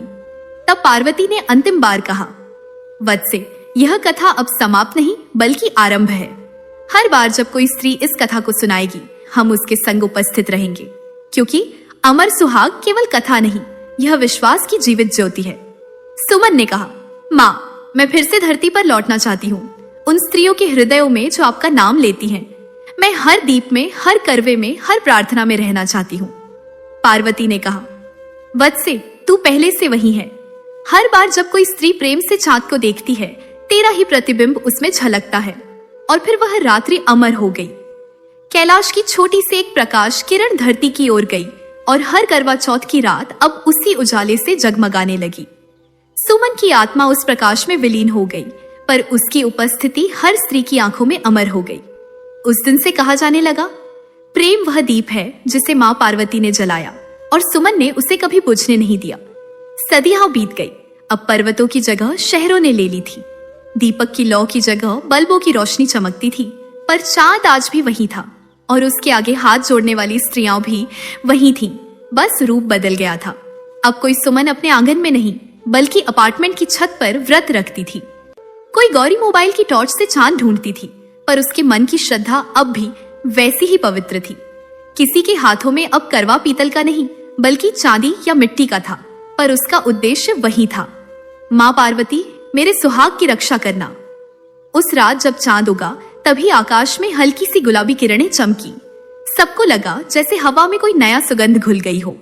तब पार्वती ने अंतिम बार कहा, वत्से, यह कथा अब समाप्त नहीं बल्कि आरंभ है। हर बार जब कोई स्त्री इस कथा को सुनाएगी, हम उसके संग उपस्थित रहेंगे, क्योंकि अमर सुहाग केवल कथा नहीं, यह विश्वास की जीवित ज्योति है। सुमन ने कहा, माँ, मैं फिर से धरती पर लौटना चाहती हूँ, उन स्त्रियों के हृदयों में जो आपका नाम लेती हैं। मैं हर दीप में, हर करवे में, हर प्रार्थना में रहना चाहती हूँ। पार्वती ने कहा, वत्से, तू पहले से वही है। हर बार जब कोई स्त्री प्रेम से चांद को देखती है, तेरा ही प्रतिबिंब उसमें झलकता है और फिर वह रात्रि अमर हो गई। कैलाश की छोटी सी एक प्रकाश किरण धरती की ओर गई और हर करवा चौथ की रात अब उसी उजाले से जगमगाने लगी। सुमन की आत्मा उस प्रकाश में विलीन हो गई, पर उसकी उपस्थिति हर स्त्री की आंखों में अमर हो गई। उस दिन से कहा जाने लगा, प्रेम वह दीप है जिसे माँ पार्वती ने जलाया और सुमन ने उसे कभी बुझने नहीं दिया। सदियां बीत गई। अब पर्वतों की जगह शहरों ने ले ली थी। दीपक की लौ की जगह बल्बों की रोशनी चमकती थी, पर चांद आज भी वही था और उसके आगे हाथ जोड़ने वाली स्त्रियां भी वही थीं, बस रूप बदल गया था। अब कोई सुमन अपने आंगन में नहीं, बल्कि अपार्टमेंट की छत पर व्रत रखती थी। कोई गौरी मोबाइल की टॉर्च से चांद ढूंढती थी, पर उसके मन की श्रद्धा अब भी वैसी ही पवित्र थी। किसी के हाथों में अब करवा पीतल का नहीं, बल्कि चांदी या मिट्टी का था, पर उसका उद्देश्य वही था, माँ पार्वती, मेरे सुहाग की रक्षा करना। उस रात जब चांद उगा तभी आकाश में हल्की सी गुलाबी किरणें चमकी। सबको लगा जैसे हवा में कोई नया सुगंध घुल गई हो।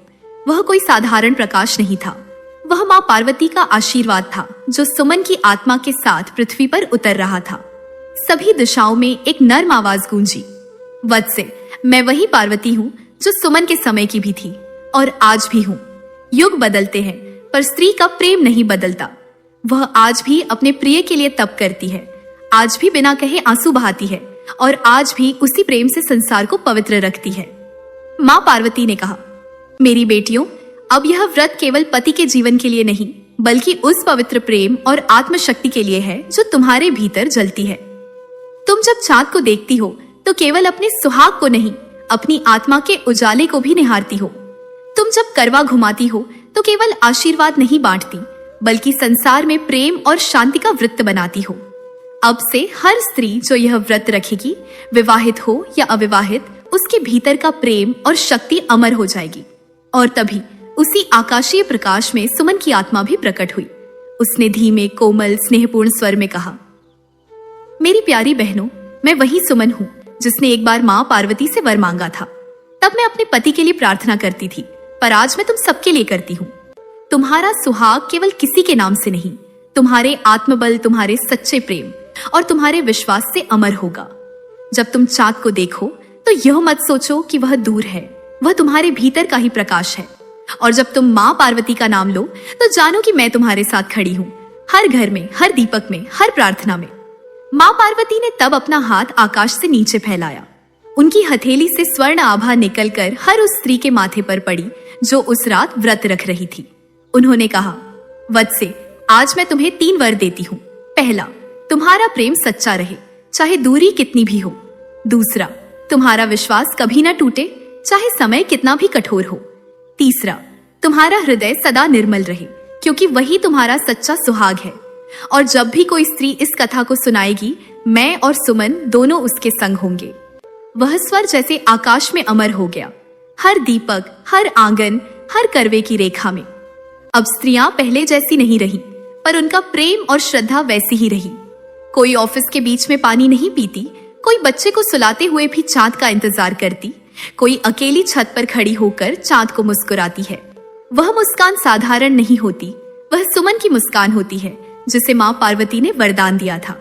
वह कोई साधारण प्रकाश नहीं था, वह माँ पार्वती का आशीर्वाद था जो सुमन की आत्मा के साथ पृथ्वी पर उतर रहा था। सभी दिशाओं में एक नर्म आवाज गूंजी, वत्से, मैं वही पार्वती हूँ जो सुमन के समय की भी थी और आज भी हूँ। युग बदलते हैं पर स्त्री का प्रेम नहीं बदलता। वह आज भी अपने प्रिय के लिए तप करती है, आज भी बिना कहे आंसू बहाती है और आज भी उसी प्रेम से संसार को पवित्र रखती है। माँ पार्वती ने कहा, मेरी बेटियों, अब यह व्रत केवल पति के जीवन के लिए नहीं बल्कि उस पवित्र प्रेम और आत्मशक्ति के लिए है जो तुम्हारे भीतर जलती है। तुम जब चांद को देखती हो तो केवल अपने सुहाग को नहीं, अपनी आत्मा के उजाले को भी निहारती हो। तुम जब करवा घुमाती हो तो केवल आशीर्वाद नहीं बांटती बल्कि संसार में प्रेम और शांति का वृत्त बनाती हो। अब से हर स्त्री जो यह व्रत रखेगी, विवाहित हो या अविवाहित, उसके भीतर का प्रेम और शक्ति अमर हो जाएगी। और तभी उसी आकाशीय प्रकाश में सुमन की आत्मा भी प्रकट हुई। उसने धीमे, कोमल, स्नेहपूर्ण स्वर में कहा, मेरी प्यारी बहनों, मैं वही सुमन हूँ जिसने एक बार माँ पार्वती से वर मांगा था। तब मैं अपने पति के लिए प्रार्थना करती थी, पर आज मैं तुम सबके लिए करती हूँ। तुम्हारा सुहाग केवल किसी के नाम से नहीं, तुम्हारे आत्मबल, तुम्हारे सच्चे प्रेम और तुम्हारे विश्वास से अमर होगा। जब तुम चाँद को देखो तो यह मत सोचो कि वह दूर है, वह तुम्हारे भीतर का ही प्रकाश है। और जब तुम माँ पार्वती का नाम लो तो जानो कि मैं तुम्हारे साथ खड़ी हूँ, हर घर में, हर दीपक में, हर प्रार्थना में। माँ पार्वती ने तब अपना हाथ आकाश से नीचे फैलाया। उनकी हथेली से स्वर्ण आभा निकलकर हर उस स्त्री के माथे पर पड़ी जो उस रात व्रत रख रही थी। उन्होंने कहा, वत्से, आज मैं तुम्हें 3 वर देती हूँ। पहला, तुम्हारा प्रेम सच्चा रहे, चाहे दूरी कितनी भी हो। दूसरा, तुम्हारा विश्वास कभी न टूटे, चाहे समय कितना भी कठोर हो। तीसरा, तुम्हारा हृदय सदा निर्मल रहे, क्योंकि वही तुम्हारा सच्चा सुहाग है। और जब भी कोई स्त्री इस कथा को सुनाएगी, मैं और सुमन दोनों उसके संग होंगे। वह स्वर जैसे आकाश में अमर हो गया, हर दीपक, हर आंगन, हर करवे की रेखा में। अब स्त्रियां पहले जैसी नहीं रही, पर उनका प्रेम और श्रद्धा वैसी ही रही। कोई ऑफिस के बीच में पानी नहीं पीती, कोई बच्चे को सुलाते हुए भी चांद का इंतजार करती, कोई अकेली छत पर खड़ी होकर चांद को मुस्कुराती है। वह मुस्कान साधारण नहीं होती, वह सुमन की मुस्कान होती है जिसे माँ पार्वती ने वरदान दिया था।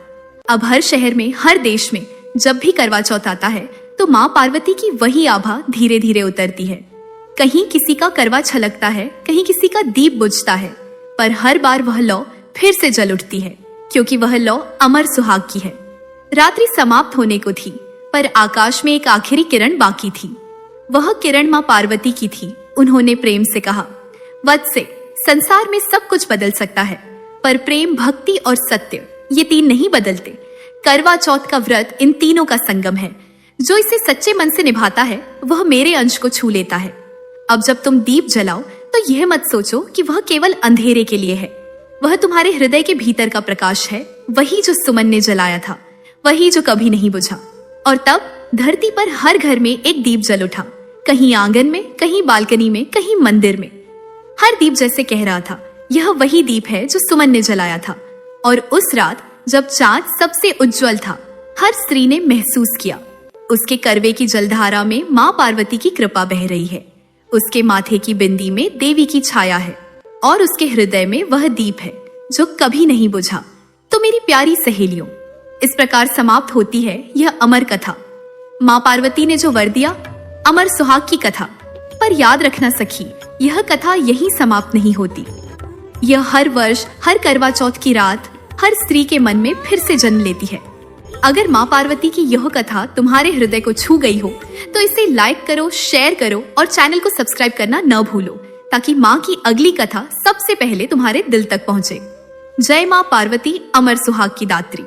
अब हर शहर में, हर देश में जब भी करवा चौथ आता है तो माँ पार्वती की वही आभा धीरे धीरे उतरती है। कहीं किसी का करवा छलकता है, कहीं किसी का दीप बुझता है, पर हर बार वह लौ फिर से जल उठती है, क्योंकि वह लौ अमर सुहाग की है। रात्रि समाप्त होने को थी, पर आकाश में एक आखिरी किरण बाकी थी। वह किरण माँ पार्वती की थी। उन्होंने प्रेम से कहा, वत्से, संसार में सब कुछ बदल सकता है, पर प्रेम, भक्ति और सत्य, ये 3 नहीं बदलते। करवा चौथ का व्रत इन तीनों का संगम है। जो इसे सच्चे मन से निभाता है वह मेरे अंश को छू लेता है। अब जब तुम दीप जलाओ तो यह मत सोचो कि वह केवल अंधेरे के लिए है। वह तुम्हारे हृदय के भीतर का प्रकाश है, वही जो सुमन ने जलाया था, वही जो कभी नहीं बुझा। और तब धरती पर हर घर में एक दीप जल उठा, कहीं आंगन में, कहीं बालकनी में, कहीं मंदिर में। हर दीप जैसे कह रहा था, यह वही दीप है जो सुमन ने जलाया था। और उस रात जब चांद सबसे उज्जवल था, हर स्त्री ने महसूस किया उसके करवे की जलधारा में माँ पार्वती की कृपा बह रही है। उसके माथे की बिंदी में देवी की छाया है और उसके हृदय में वह दीप है जो कभी नहीं बुझा। तो मेरी प्यारी सहेलियों, इस प्रकार समाप्त होती है यह अमर कथा। माँ पार्वती ने जो वर दिया, अमर सुहाग की कथा। पर याद रखना सखी, यह कथा यहीं समाप्त नहीं होती। यह हर वर्ष, हर करवा चौथ की रात हर स्त्री के मन में फिर से जन्म लेती है। अगर माँ पार्वती की यह कथा तुम्हारे हृदय को छू गई हो तो इसे लाइक करो, शेयर करो और चैनल को सब्सक्राइब करना न भूलो, ताकि माँ की अगली कथा सबसे पहले तुम्हारे दिल तक पहुंचे। जय माँ पार्वती, अमर सुहाग की दात्री।